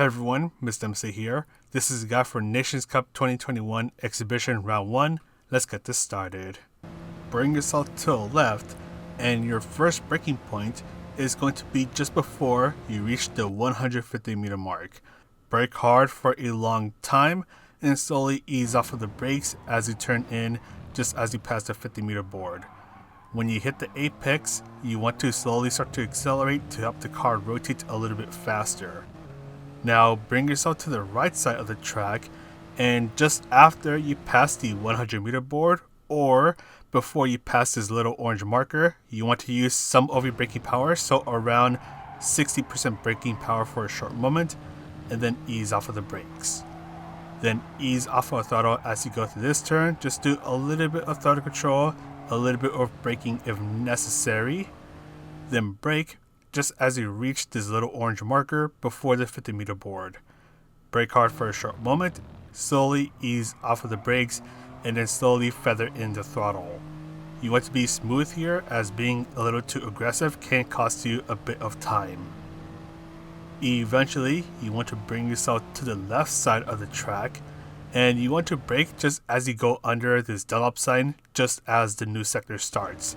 Hey everyone, Mr. MC here. This is the guide for Nations Cup 2021 Exhibition Round 1. Let's get this started. Bring yourself to the left, and your first braking point is going to be just before you reach the 150 meter mark. Brake hard for a long time and slowly ease off of the brakes as you turn in just as you pass the 50 meter board. When you hit the apex, you want to slowly start to accelerate to help the car rotate a little bit faster. Now bring yourself to the right side of the track, and just after you pass the 100 meter board or before you pass this little orange marker, you want to use some of your braking power, so around 60% braking power for a short moment, and then ease off of the brakes. Then ease off of the throttle as you go through this turn. Just do a little bit of throttle control, a little bit of braking if necessary, then brake just as you reach this little orange marker before the 50 meter board. Brake hard for a short moment, slowly ease off of the brakes, and then slowly feather in the throttle. You want to be smooth here, as being a little too aggressive can cost you a bit of time. Eventually, you want to bring yourself to the left side of the track, and you want to brake just as you go under this Dunlop sign, just as the new sector starts.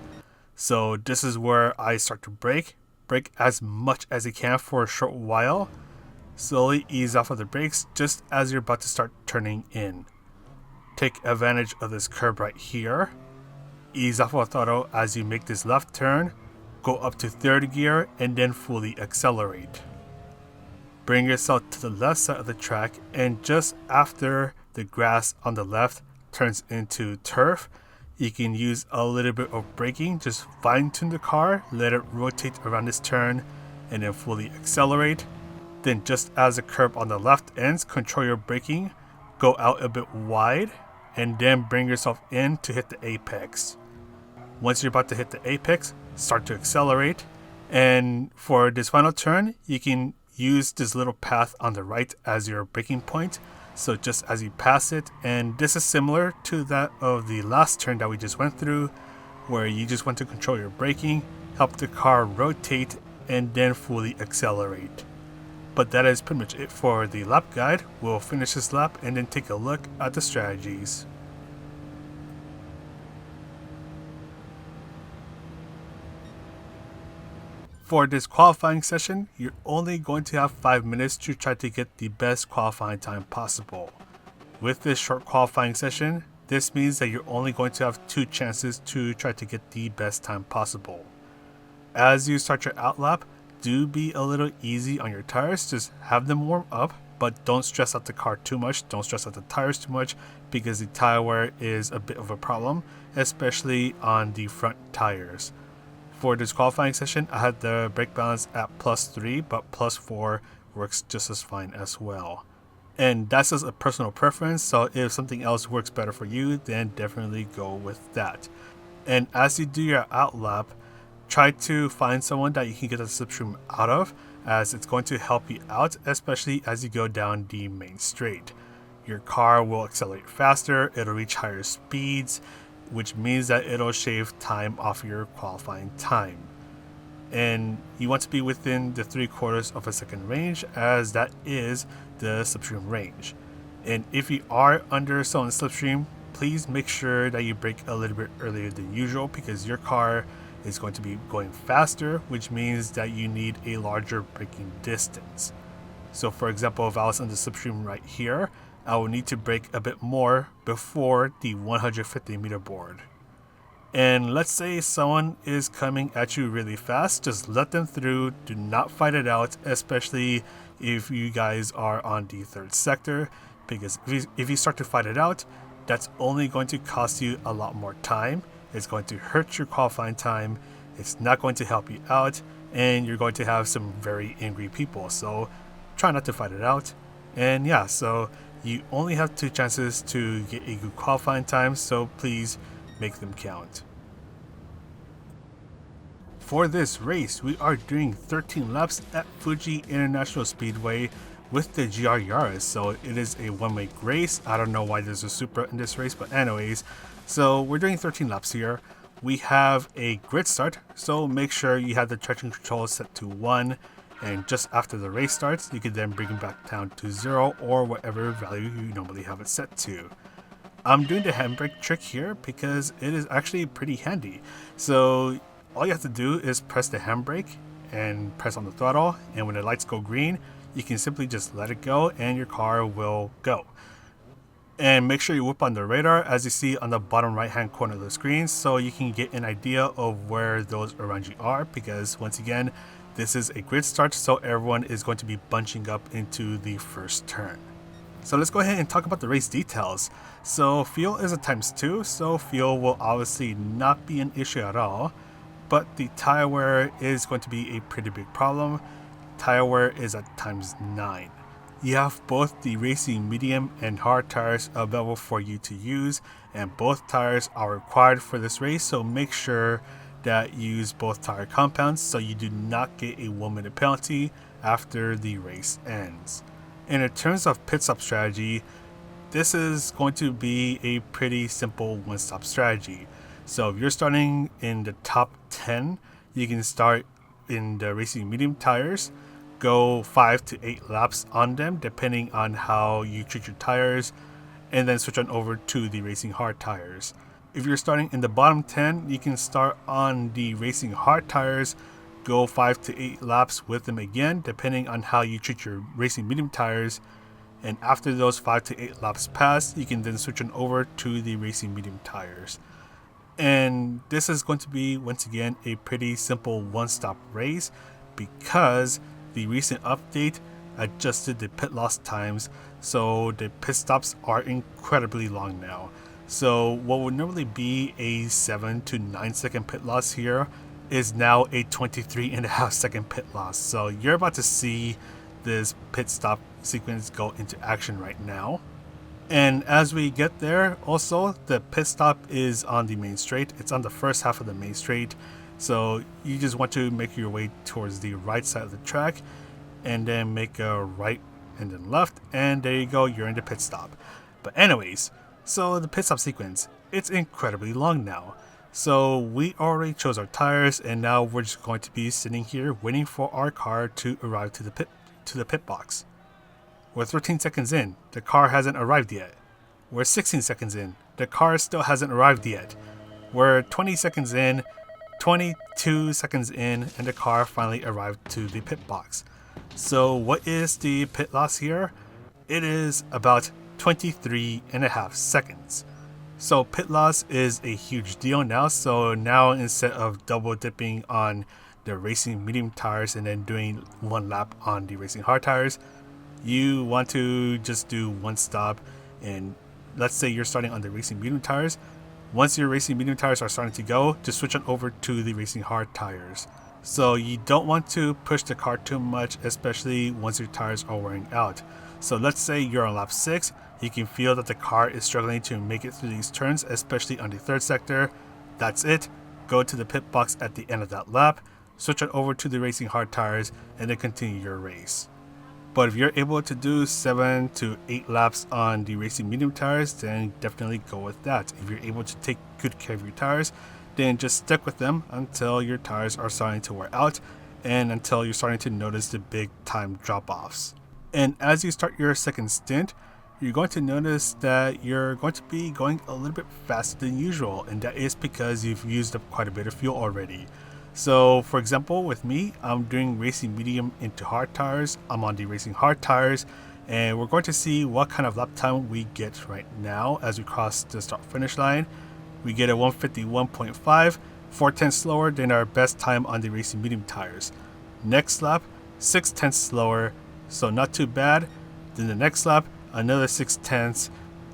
So this is where I start to brake. Brake as much as you can for a short while. Slowly ease off of the brakes just as you're about to start turning in. Take advantage of this curb right here. Ease off of the throttle as you make this left turn. Go up to third gear and then fully accelerate. Bring yourself to the left side of the track, and just after the grass on the left turns into turf, you can use a little bit of braking. Just fine tune the car, let it rotate around this turn, and then fully accelerate. Then just as the curb on the left ends, control your braking, go out a bit wide, and then bring yourself in to hit the apex. Once you're about to hit the apex, start to accelerate, and for this final turn, you can use this little path on the right as your braking point. So just as you pass it, and this is similar to that of the last turn that we just went through, where you just want to control your braking, help the car rotate, and then fully accelerate. But that is pretty much it for the lap guide. We'll finish this lap and then take a look at the strategies. For this qualifying session, you're only going to have 5 minutes to try to get the best qualifying time possible. With this short qualifying session, this means that you're only going to have 2 chances to try to get the best time possible. As you start your outlap, do be a little easy on your tires. Just have them warm up, but don't stress out the car too much. Don't stress out the tires too much, because the tire wear is a bit of a problem, especially on the front tires. For this qualifying session, I had the brake balance at +3, but +4 works just as fine as well. And that's just a personal preference, so if something else works better for you, then definitely go with that. And as you do your outlap, try to find someone that you can get the slipstream out of, as it's going to help you out, especially as you go down the main straight. Your car will accelerate faster, it'll reach higher speeds, which means that it'll shave time off your qualifying time. And you want to be within the 3/4 of a second range, as that is the slipstream range. And if you are under someone's slipstream, please make sure that you brake a little bit earlier than usual, because your car is going to be going faster, which means that you need a larger braking distance. So for example, if I was on the slipstream right here, I will need to brake a bit more before the 150 meter board. And let's say someone is coming at you really fast, just let them through. Do not fight it out, especially if you guys are on the third sector, because if you start to fight it out, that's only going to cost you a lot more time. It's going to hurt your qualifying time. It's not going to help you out, and you're going to have some very angry people. So try not to fight it out. And yeah, so you only have 2 chances to get a good qualifying time, so please make them count. For this race, we are doing 13 laps at Fuji International Speedway with the GR Yaris, so it is a one-way race. I don't know why there's a Supra in this race, but anyways, so we're doing 13 laps here. We have a grid start, so make sure you have the traction control set to 1, and just after the race starts, you can then bring it back down to 0 or whatever value you normally have it set to. I'm doing the handbrake trick here because it is actually pretty handy. So all you have to do is press the handbrake and press on the throttle, and when the lights go green, you can simply just let it go and your car will go. And make sure you whip on the radar as you see on the bottom right hand corner of the screen, so you can get an idea of where those around you are, because once again, this is a grid start, so everyone is going to be bunching up into the first turn. So let's go ahead and talk about the race details. So fuel is a ×2, so fuel will obviously not be an issue at all, but the tire wear is going to be a pretty big problem. Tire wear is at ×9. You have both the racing medium and hard tires available for you to use, and both tires are required for this race, so make sure that you use both tire compounds so you do not get a 1-minute penalty after the race ends. And in terms of pit stop strategy, this is going to be a pretty simple one-stop strategy. So if you're starting in the top 10, you can start in the racing medium tires, go 5 to 8 laps on them depending on how you treat your tires, and then switch on over to the racing hard tires. If you're starting in the bottom 10, you can start on the racing hard tires, go 5 to 8 laps with them again depending on how you treat your racing medium tires, and after those 5 to 8 laps pass, you can then switch on over to the racing medium tires. And this is going to be, once again, a pretty simple one-stop race because the recent update adjusted the pit loss times, so the pit stops are incredibly long now. So what would normally be a 7 to 9 second pit loss here is now a 23.5 second pit loss. So you're about to see this pit stop sequence go into action right now. And as we get there, also the pit stop is on the main straight. It's on the first half of the main straight. So you just want to make your way towards the right side of the track and then make a right and then left, and there you go, you're in the pit stop. But anyways, so the pit stop sequence, it's incredibly long now. So we already chose our tires, and now we're just going to be sitting here waiting for our car to arrive to the pit box. We're 13 seconds in, the car hasn't arrived yet. We're 16 seconds in, the car still hasn't arrived yet. We're 20 seconds in, 22 seconds in, and the car finally arrived to the pit box. So what is the pit loss here? It is about 23.5 seconds. So pit loss is a huge deal now. So now instead of double dipping on the racing medium tires and then doing one lap on the racing hard tires, you want to just do one stop. And let's say you're starting on the racing medium tires. Once your racing medium tires are starting to go, just switch on over to the racing hard tires. So you don't want to push the car too much, especially once your tires are wearing out. So let's say you're on lap 6, you can feel that the car is struggling to make it through these turns, especially on the third sector. That's it. Go to the pit box at the end of that lap, switch it over to the racing hard tires, and then continue your race. But if you're able to do 7 to 8 laps on the racing medium tires, then definitely go with that. If you're able to take good care of your tires, then just stick with them until your tires are starting to wear out and until you're starting to notice the big time drop-offs. And as you start your second stint, you're going to notice that you're going to be going a little bit faster than usual, and that is because you've used up quite a bit of fuel already. So for example, with me, I'm doing racing medium into hard tires. I'm on the racing hard tires, and we're going to see what kind of lap time we get right now as we cross the start finish line. We get a 151.5, 4/10 slower than our best time on the racing medium tires. Next lap, 6/10 slower, so not too bad. Then the next lap, another 6/10,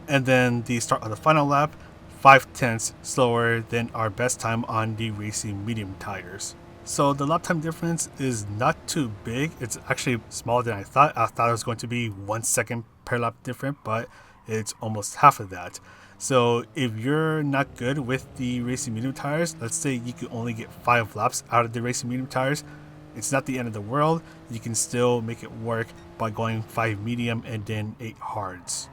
and then the start of the final lap, 5/10 slower than our best time on the racing medium tires. So the lap time difference is not too big. It's actually smaller than I thought. I thought it was going to be 1 second per lap different, but it's almost half of that. So if you're not good with the racing medium tires, let's say you can only get 5 laps out of the racing medium tires, it's not the end of the world. You can still make it work by going 5 medium and then 8 hards.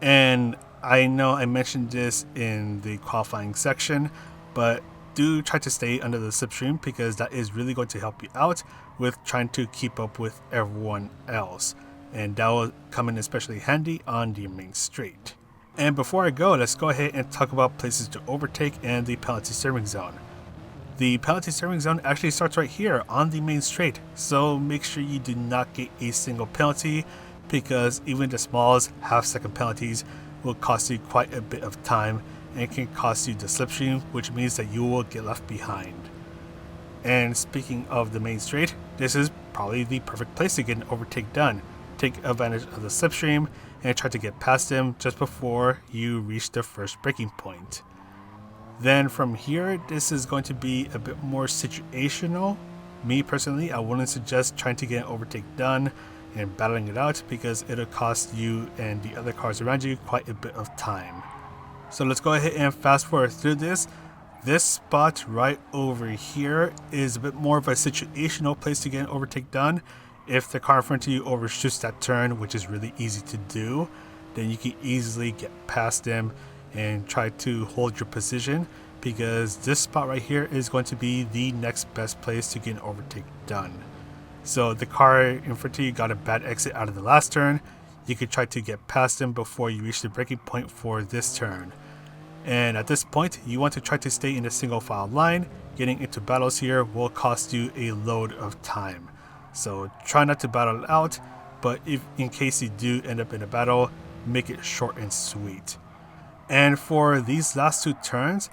And I know I mentioned this in the qualifying section, but do try to stay under the slipstream because that is really going to help you out with trying to keep up with everyone else. And that will come in especially handy on the main straight. And before I go, let's go ahead and talk about places to overtake and the penalty steering zone. The penalty steering zone actually starts right here on the main straight, so make sure you do not get a single penalty, because even the smallest half-second penalties will cost you quite a bit of time and can cost you the slipstream, which means that you will get left behind. And speaking of the main straight, this is probably the perfect place to get an overtake done. Take advantage of the slipstream and try to get past them just before you reach the first braking point. Then from here, this is going to be a bit more situational. Me personally, I wouldn't suggest trying to get an overtake done and battling it out, because it'll cost you and the other cars around you quite a bit of time. So let's go ahead and fast forward through this. This spot right over here is a bit more of a situational place to get an overtake done. If the car in front of you overshoots that turn, which is really easy to do, then you can easily get past them and try to hold your position, because this spot right here is going to be the next best place to get an overtake done. So the car in front of you got a bad exit out of the last turn. You could try to get past them before you reach the braking point for this turn. And at this point, you want to try to stay in a single file line. Getting into battles here will cost you a load of time. So try not to battle it out, but if in case you do end up in a battle, make it short and sweet. And for these last two turns,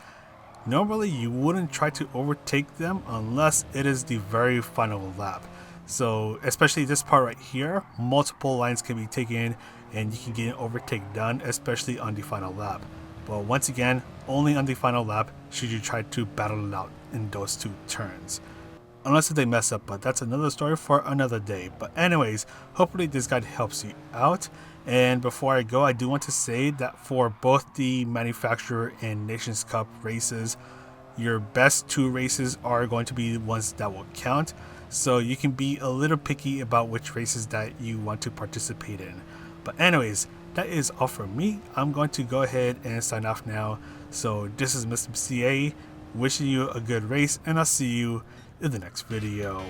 normally you wouldn't try to overtake them unless it is the very final lap. So especially this part right here, multiple lines can be taken and you can get an overtake done, especially on the final lap. But once again, only on the final lap should you try to battle it out in those two turns. Unless they mess up, but that's another story for another day. But anyways, hopefully this guide helps you out. And before I go, I do want to say that for both the manufacturer and Nations Cup races, your best two races are going to be the ones that will count. So you can be a little picky about which races that you want to participate in. But anyways, that is all from me. I'm going to go ahead and sign off now. So this is Mr. CA, wishing you a good race, and I'll see you in the next video.